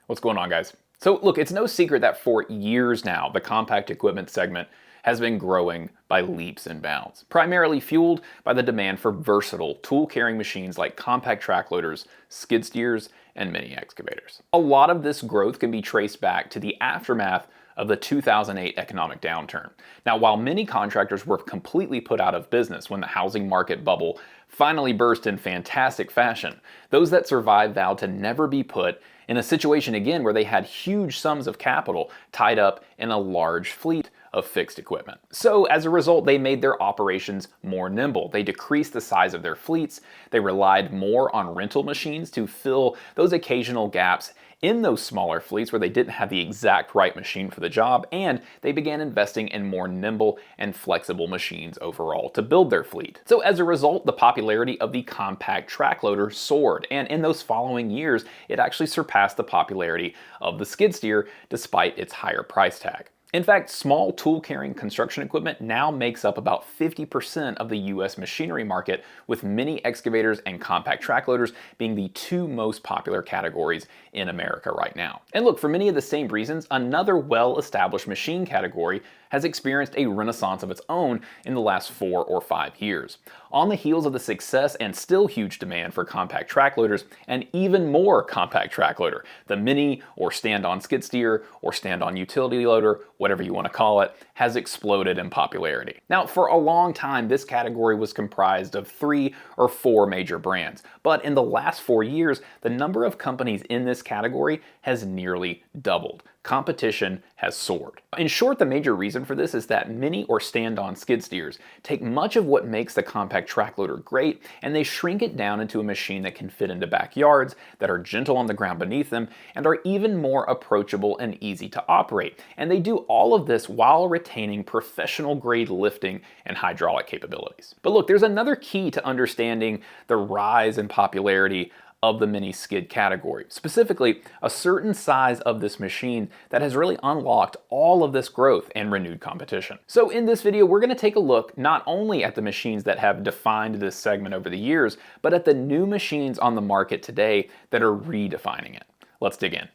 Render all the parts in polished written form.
What's going on, guys? So look, it's no secret that for years now, the compact equipment segment has been growing by leaps and bounds, primarily fueled by the demand for versatile tool-carrying machines like compact track loaders, skid steers, and mini excavators. A lot of this growth can be traced back to the aftermath of the 2008 economic downturn. Now, while many contractors were completely put out of business when the housing market bubble finally burst in fantastic fashion, those that survived vowed to never be put in a situation again where they had huge sums of capital tied up in a large fleet of fixed equipment. So as a result, they made their operations more nimble. They decreased the size of their fleets. They relied more on rental machines to fill those occasional gaps in those smaller fleets where they didn't have the exact right machine for the job, and they began investing in more nimble and flexible machines overall to build their fleet. So as a result, the popularity of the compact track loader soared, and in those following years, it actually surpassed the popularity of the skid steer despite its higher price tag. In fact, small tool-carrying construction equipment now makes up about 50% of the US machinery market, with mini excavators and compact track loaders being the two most popular categories in America right now. And look, for many of the same reasons, another well-established machine category has experienced a renaissance of its own in the last 4 or 5 years. On the heels of the success and still huge demand for compact track loaders, and even more compact track loader, the mini or stand-on skid steer or stand-on utility loader, whatever you want to call it, has exploded in popularity. Now, for a long time, this category was comprised of 3 or 4 major brands, but in the last 4 years, the number of companies in this category has nearly doubled. Competition has soared. In short, the major reason for this is that mini or stand-on skid steers take much of what makes the compact track loader great, and they shrink it down into a machine that can fit into backyards, that are gentle on the ground beneath them, and are even more approachable and easy to operate. And they do all of this while retaining professional-grade lifting and hydraulic capabilities. But look, there's another key to understanding the rise in popularity of the mini skid category, specifically a certain size of this machine that has really unlocked all of this growth and renewed competition. So in this video, we're going to take a look not only at the machines that have defined this segment over the years, but at the new machines on the market today that are redefining it. Let's dig in.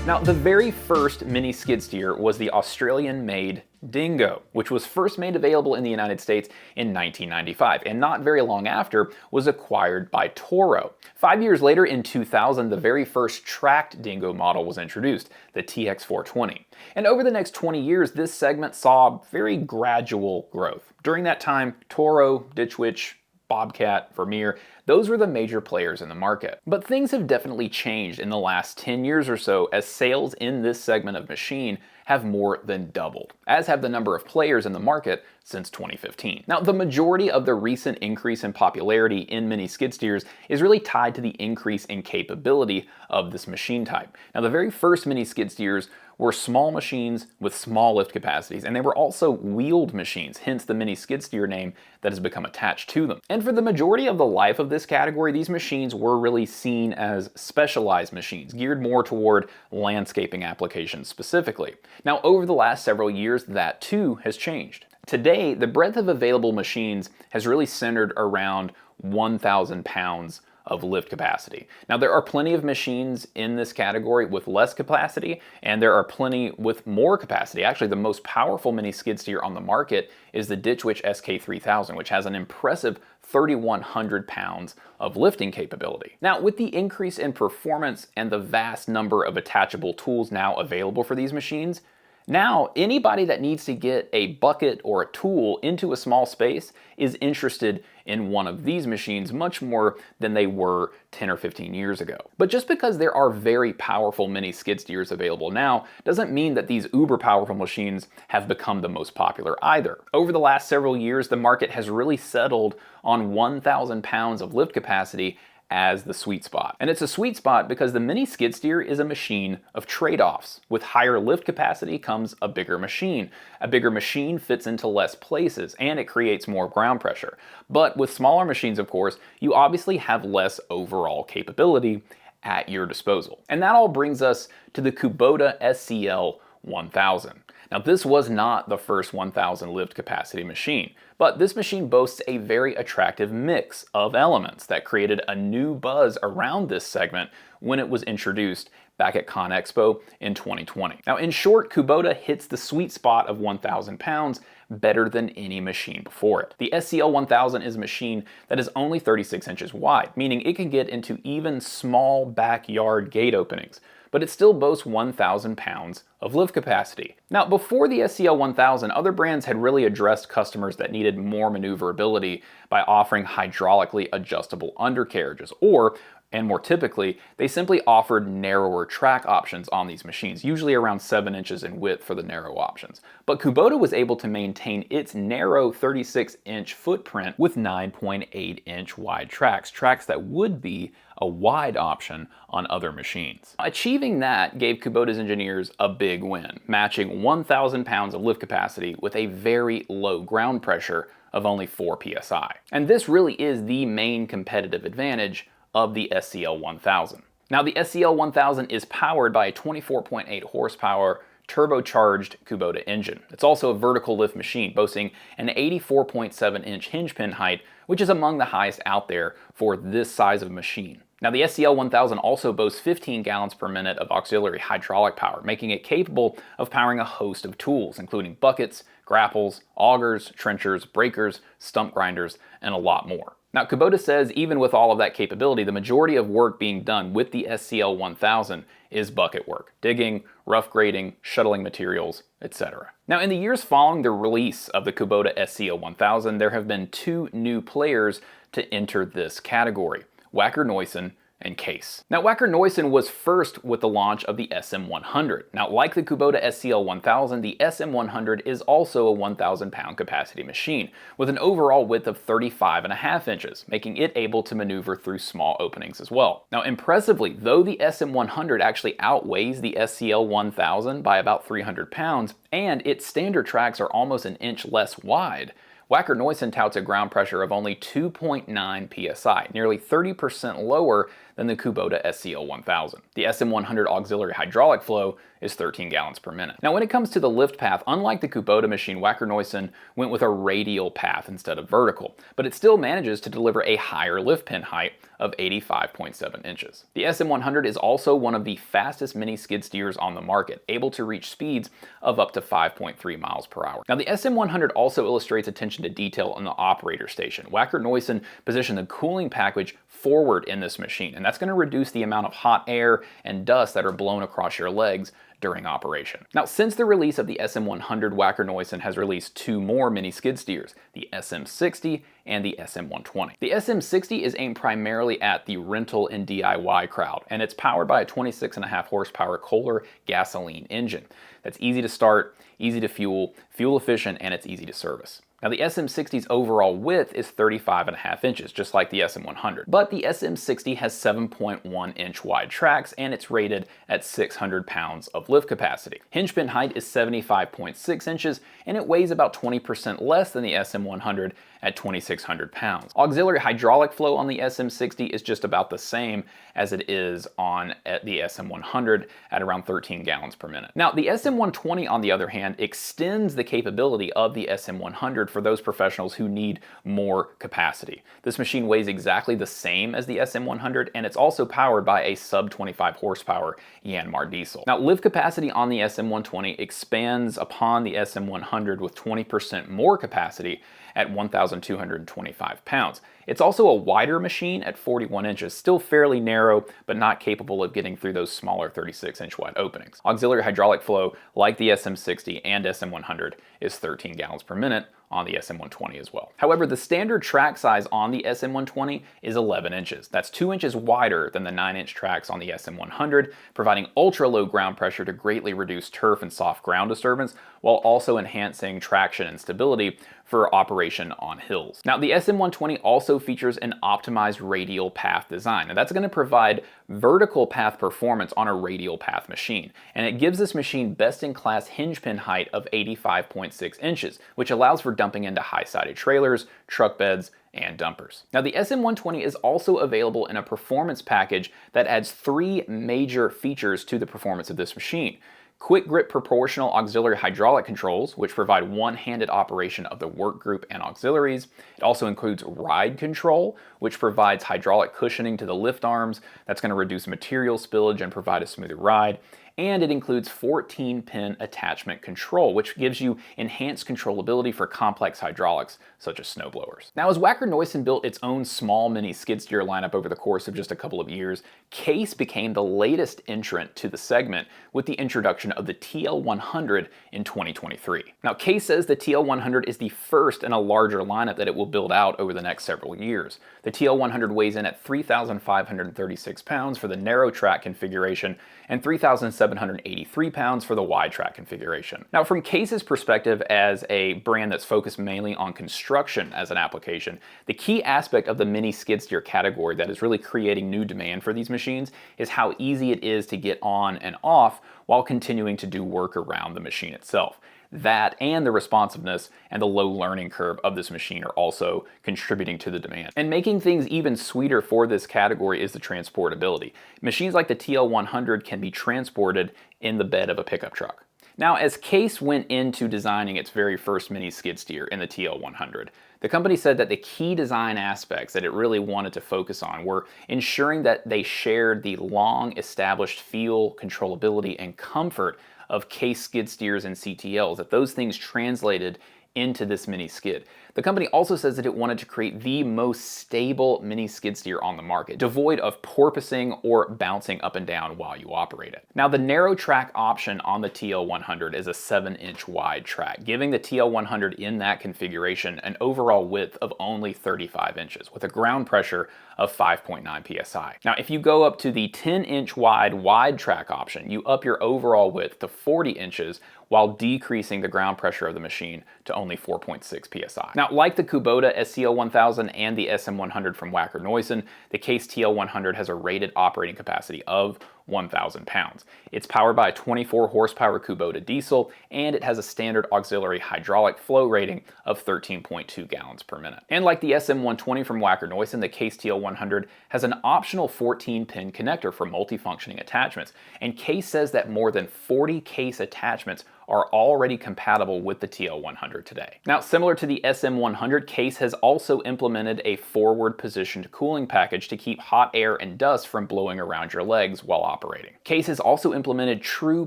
Now, the very first mini skid steer was the Australian-made Dingo, which was first made available in the United States in 1995, and not very long after was acquired by Toro. 5 years later, in 2000, the very first tracked Dingo model was introduced, the TX420. And over the next 20 years, this segment saw very gradual growth. During that time, Toro, Ditch Witch, Bobcat, Vermeer, those were the major players in the market. But things have definitely changed in the last 10 years or so, as sales in this segment of machine have more than doubled, as have the number of players in the market since 2015. Now, the majority of the recent increase in popularity in mini skid steers is really tied to the increase in capability of this machine type. Now, the very first mini skid steers were small machines with small lift capacities, and they were also wheeled machines, hence the mini skid steer name that has become attached to them. And for the majority of the life of this category, these machines were really seen as specialized machines, geared more toward landscaping applications specifically. Now, over the last several years, that too has changed. Today, the breadth of available machines has really centered around 1,000 pounds of lift capacity. Now, there are plenty of machines in this category with less capacity, and there are plenty with more capacity. Actually, the most powerful mini skid steer on the market is the Ditch Witch SK3000, which has an impressive 3,100 pounds of lifting capability. Now, with the increase in performance and the vast number of attachable tools now available for these machines, now, anybody that needs to get a bucket or a tool into a small space is interested in one of these machines much more than they were 10 or 15 years ago. But just because there are very powerful mini skid steers available now doesn't mean that these uber powerful machines have become the most popular either. Over the last several years, the market has really settled on 1,000 pounds of lift capacity as the sweet spot. And it's a sweet spot because the mini skid steer is a machine of trade-offs. With higher lift capacity comes a bigger machine. A bigger machine fits into less places and it creates more ground pressure. But with smaller machines, of course, you obviously have less overall capability at your disposal. And that all brings us to the Kubota SCL1000. Now, this was not the first 1000 lift capacity machine, but this machine boasts a very attractive mix of elements that created a new buzz around this segment when it was introduced back at ConExpo in 2020. Now, in short, Kubota hits the sweet spot of 1,000 pounds better than any machine before it. The SCL1000 is a machine that is only 36 inches wide, meaning it can get into even small backyard gate openings, but it still boasts 1,000 pounds of lift capacity. Now, before the SCL1000, other brands had really addressed customers that needed more maneuverability by offering hydraulically adjustable undercarriages, or and more typically, they simply offered narrower track options on these machines, usually around 7 inches in width for the narrow options. But Kubota was able to maintain its narrow 36-inch footprint with 9.8-inch wide tracks that would be a wide option on other machines. Achieving that gave Kubota's engineers a big win, matching 1,000 pounds of lift capacity with a very low ground pressure of only 4 psi. And this really is the main competitive advantage of the SCL1000. Now, the SCL1000 is powered by a 24.8 horsepower turbocharged Kubota engine. It's also a vertical lift machine boasting an 84.7-inch hinge pin height, which is among the highest out there for this size of machine. Now, the SCL1000 also boasts 15 gallons per minute of auxiliary hydraulic power, making it capable of powering a host of tools, including buckets, grapples, augers, trenchers, breakers, stump grinders, and a lot more. Now, Kubota says even with all of that capability, the majority of work being done with the SCL1000 is bucket work, digging, rough grading, shuttling materials, etc. Now, in the years following the release of the Kubota SCL1000, there have been 2 new players to enter this category: Wacker Neuson and Case. Now, Wacker Neuson was first with the launch of the SM100. Now, like the Kubota SCL1000, the SM100 is also a 1,000 pound capacity machine with an overall width of 35.5 inches, making it able to maneuver through small openings as well. Now, impressively, though the SM100 actually outweighs the SCL1000 by about 300 pounds, and its standard tracks are almost an inch less wide, Wacker Neuson touts a ground pressure of only 2.9 psi, nearly 30% lower than the Kubota SCL1000. The SM100 auxiliary hydraulic flow is 13 gallons per minute. Now, when it comes to the lift path, unlike the Kubota machine, Wacker Neuson went with a radial path instead of vertical, but it still manages to deliver a higher lift pin height of 85.7 inches. The SM100 is also one of the fastest mini skid steers on the market, able to reach speeds of up to 5.3 miles per hour. Now, the SM100 also illustrates attention to detail on the operator station. Wacker Neuson positioned the cooling package forward in this machine, and that's going to reduce the amount of hot air and dust that are blown across your legs during operation. Now, since the release of the SM100, Wacker Neuson has released 2 more mini skid steers, the SM60 and the SM120. The SM60 is aimed primarily at the rental and DIY crowd, and it's powered by a 26.5 horsepower Kohler gasoline engine that's easy to start, easy to fuel efficient, and it's easy to service. Now, the SM60's overall width is 35.5 inches, just like the SM100, but the SM60 has 7.1 inch wide tracks and it's rated at 600 pounds of lift capacity. Hinge pin height is 75.6 inches and it weighs about 20% less than the SM100 at 2,600 pounds. Auxiliary hydraulic flow on the SM60 is just about the same as it is on the SM100 at around 13 gallons per minute. Now, the SM120, on the other hand, extends the capability of the SM100 for those professionals who need more capacity. This machine weighs exactly the same as the SM100, and it's also powered by a sub 25 horsepower Yanmar diesel. Now, lift capacity on the SM120 expands upon the SM100 with 20% more capacity at 1,225 pounds. It's also a wider machine at 41 inches, still fairly narrow, but not capable of getting through those smaller 36-inch wide openings. Auxiliary hydraulic flow, like the SM60 and SM100, is 13 gallons per minute on the SM120 as well. However, the standard track size on the SM120 is 11 inches. That's 2 inches wider than the 9-inch tracks on the SM100, providing ultra-low ground pressure to greatly reduce turf and soft ground disturbance, while also enhancing traction and stability for operation on hills. Now, the SM120 also features an optimized radial path design, and that's going to provide vertical path performance on a radial path machine. And it gives this machine best-in-class hinge pin height of 85.6 inches, which allows for dumping into high-sided trailers, truck beds, and dumpers. Now, the SM120 is also available in a performance package that adds 3 major features to the performance of this machine. Quick grip proportional auxiliary hydraulic controls, which provide one-handed operation of the work group and auxiliaries. It also includes ride control, which provides hydraulic cushioning to the lift arms. That's going to reduce material spillage and provide a smoother ride. And it includes 14-pin attachment control, which gives you enhanced controllability for complex hydraulics, such as snowblowers. Now, as Wacker Neuson built its own small mini skid steer lineup over the course of just a couple of years, Case became the latest entrant to the segment with the introduction of the TL100 in 2023. Now, Case says the TL100 is the first in a larger lineup that it will build out over the next several years. The TL100 weighs in at 3,536 pounds for the narrow track configuration and 3,783 pounds for the wide track configuration. Now, from Case's perspective as a brand that's focused mainly on construction as an application, the key aspect of the mini skid steer category that is really creating new demand for these machines is how easy it is to get on and off while continuing to do work around the machine itself. That and the responsiveness and the low learning curve of this machine are also contributing to the demand. And making things even sweeter for this category is the transportability. Machines like the TL100 can be transported in the bed of a pickup truck. Now, as Case went into designing its very first mini skid steer in the TL100, the company said that the key design aspects that it really wanted to focus on were ensuring that they shared the long-established feel, controllability, and comfort of Case skid steers and CTLs, that those things translated into this mini skid. The company also says that it wanted to create the most stable mini skid steer on the market, devoid of porpoising or bouncing up and down while you operate it. Now, the narrow track option on the TL100 is a 7-inch wide track, giving the TL100 in that configuration an overall width of only 35 inches with a ground pressure of 5.9 psi. Now, if you go up to the 10-inch wide track option, you up your overall width to 40 inches while decreasing the ground pressure of the machine to only 4.6 psi. Now, like the Kubota SCL1000 and the SM100 from Wacker Neuson, the Case TL100 has a rated operating capacity of 1,000 pounds. It's powered by a 24 horsepower Kubota diesel, and it has a standard auxiliary hydraulic flow rating of 13.2 gallons per minute. And like the SM120 from Wacker Neuson, the Case TL100 has an optional 14-pin connector for multifunctioning attachments, and Case says that more than 40 Case attachments are already compatible with the TL100 today. Now, similar to the SM100, Case has also implemented a forward positioned cooling package to keep hot air and dust from blowing around your legs while operating. Case has also implemented true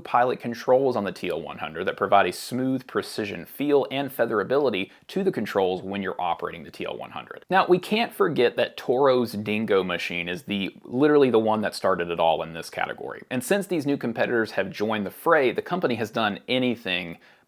pilot controls on the TL100 that provide a smooth precision feel and featherability to the controls when you're operating the TL100. Now, we can't forget that Toro's Dingo machine is literally the one that started it all in this category. And since these new competitors have joined the fray, the company has done anything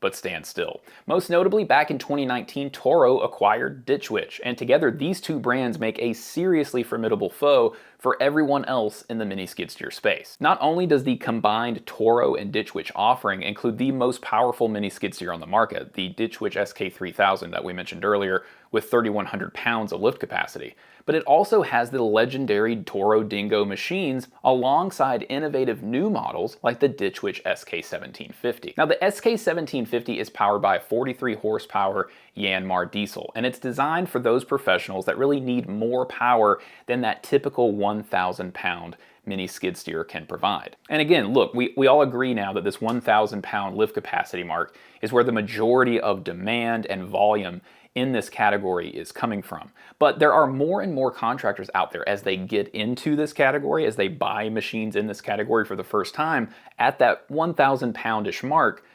but stand still. Most notably, back in 2019, Toro acquired Ditch Witch, and together these two brands make a seriously formidable foe for everyone else in the mini skid steer space. Not only does the combined Toro and Ditch Witch offering include the most powerful mini skid steer on the market, the Ditch Witch SK3000 that we mentioned earlier, with 3,100 pounds of lift capacity, but it also has the legendary Toro Dingo machines alongside innovative new models like the Ditch Witch SK1750. Now, the SK1750 is powered by a 43 horsepower Yanmar diesel, and it's designed for those professionals that really need more power than that typical 1,000 pound mini skid steer can provide. And again, look, we all agree now that this 1,000 pound lift capacity mark is where the majority of demand and volume in this category is coming from. But there are more and more contractors out there as they get into this category, as they buy machines in this category for the first time at that 1,000 poundish mark,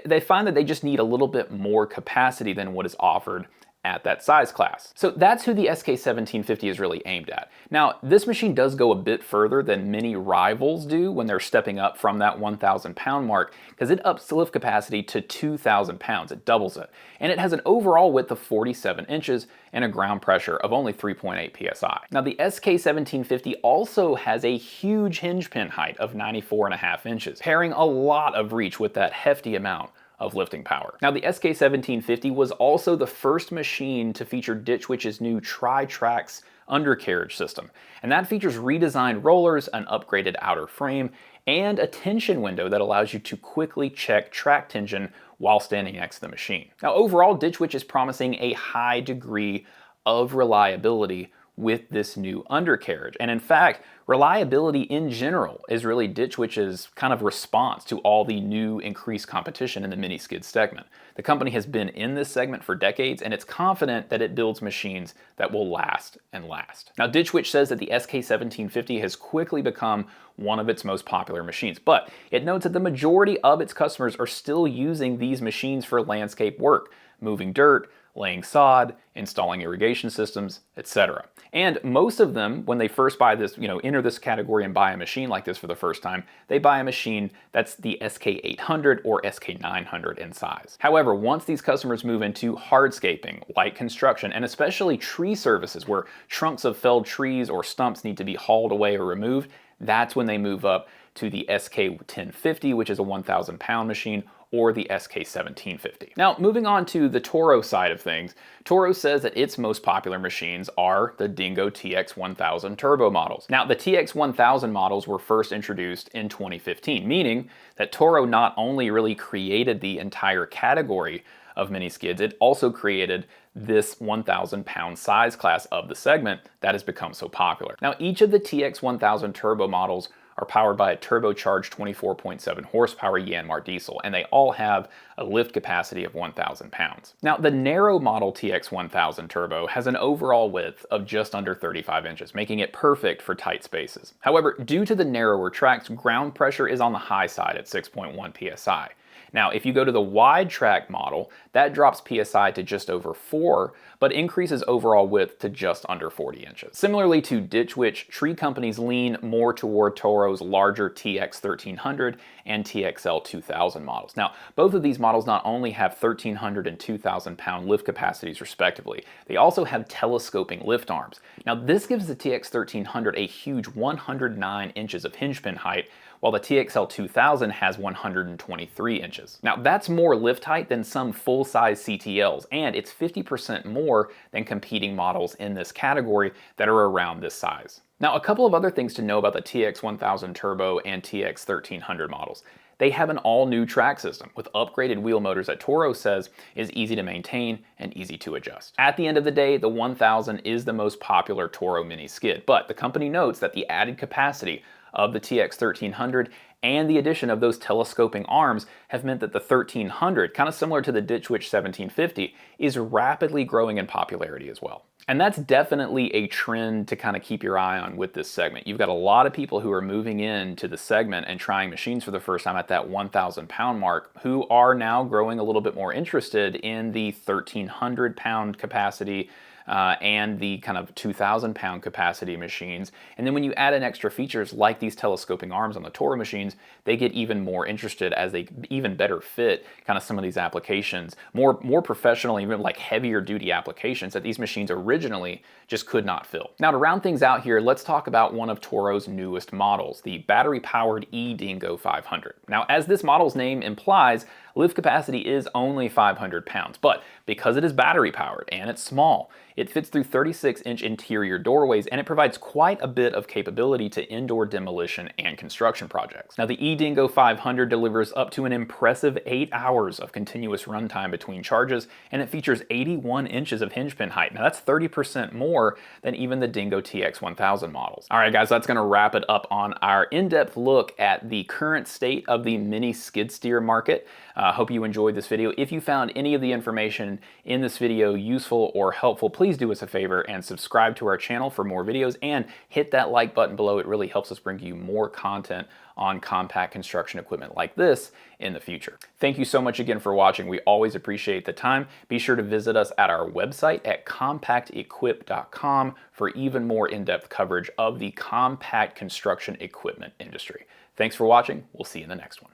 they find that they just need a little bit more capacity than what is offered at that size class. So that's who the SK1750 is really aimed at. Now, this machine does go a bit further than many rivals do when they're stepping up from that 1,000 pound mark, because it ups the lift capacity to 2,000 pounds. It doubles it. And it has an overall width of 47 inches and a ground pressure of only 3.8 psi. Now, the SK1750 also has a huge hinge pin height of 94.5 inches, pairing a lot of reach with that hefty amount of lifting power. Now, the SK1750 was also the first machine to feature Ditch Witch's new Tri-Trax undercarriage system, and that features redesigned rollers, an upgraded outer frame, and a tension window that allows you to quickly check track tension while standing next to the machine. Now, overall, Ditch Witch is promising a high degree of reliability with this new undercarriage. And in fact, reliability in general is really Ditch Witch's kind of response to all the new increased competition in the mini skid segment. The company has been in this segment for decades, and it's confident that it builds machines that will last and last. Now, Ditch Witch says that the SK1750 has quickly become one of its most popular machines, but it notes that the majority of its customers are still using these machines for landscape work, moving dirt, laying sod, installing irrigation systems, etc. And most of them, when they first buy this, enter this category and buy a machine like this for the first time, they buy a machine that's the SK800 or SK900 in size. However, once these customers move into hardscaping, light construction, and especially tree services where trunks of felled trees or stumps need to be hauled away or removed, that's when they move up to the SK1050, which is a 1,000 pound machine, or the SK1750. Now, moving on to the Toro side of things, Toro says that its most popular machines are the Dingo TX1000 turbo models. Now, the TX1000 models were first introduced in 2015, meaning that Toro not only really created the entire category of mini skids, it also created this 1,000 pound size class of the segment that has become so popular. Now, each of the TX1000 turbo models are powered by a turbocharged 24.7 horsepower Yanmar diesel, and they all have a lift capacity of 1,000 pounds. Now, the narrow model TX1000 Turbo has an overall width of just under 35 inches, making it perfect for tight spaces. However, due to the narrower tracks, ground pressure is on the high side at 6.1 psi. Now, if you go to the wide track model, that drops PSI to just over 4, but increases overall width to just under 40 inches. Similarly to Ditch Witch, tree companies lean more toward Toro's larger TX1300 and TXL2000 models. Now, both of these models not only have 1,300 and 2,000 pound lift capacities respectively, they also have telescoping lift arms. Now, this gives the TX1300 a huge 109 inches of hinge pin height, while the TXL2000 has 123 inches. Now, that's more lift height than some full-size CTLs, and it's 50% more than competing models in this category that are around this size. Now, a couple of other things to know about the TX1000 Turbo and TX1300 models. They have an all-new track system with upgraded wheel motors that Toro says is easy to maintain and easy to adjust. At the end of the day, the 1000 is the most popular Toro mini skid, but the company notes that the added capacity of the TX1300 and the addition of those telescoping arms have meant that the 1300, kind of similar to the Ditch Witch 1750, is rapidly growing in popularity as well. And that's definitely a trend to kind of keep your eye on with this segment. You've got a lot of people who are moving into the segment and trying machines for the first time at that 1,000 pound mark who are now growing a little bit more interested in the 1,300 pound capacity and the kind of 2,000 pound capacity machines. And then when you add in extra features like these telescoping arms on the Toro machines, they get even more interested as they even better fit kind of some of these applications, more professional, even like heavier duty applications that these machines originally just could not fill. Now, to round things out here, let's talk about one of Toro's newest models, the battery-powered eDingo 500. Now, as this model's name implies, lift capacity is only 500 pounds, but because it is battery powered and it's small, it fits through 36-inch interior doorways, and it provides quite a bit of capability to indoor demolition and construction projects. Now, the eDingo 500 delivers up to an impressive 8 hours of continuous runtime between charges, and it features 81 inches of hinge pin height. Now, that's 30% more than even the Dingo TX1000 models. All right, guys, that's gonna wrap it up on our in-depth look at the current state of the mini skid steer market. Hope you enjoyed this video. If you found any of the information in this video useful or helpful, please do us a favor and subscribe to our channel for more videos and hit that like button below. It really helps us bring you more content on compact construction equipment like this in the future. Thank you so much again for watching. We always appreciate the time. Be sure to visit us at our website at compactequip.com for even more in-depth coverage of the compact construction equipment industry. Thanks for watching. We'll see you in the next one.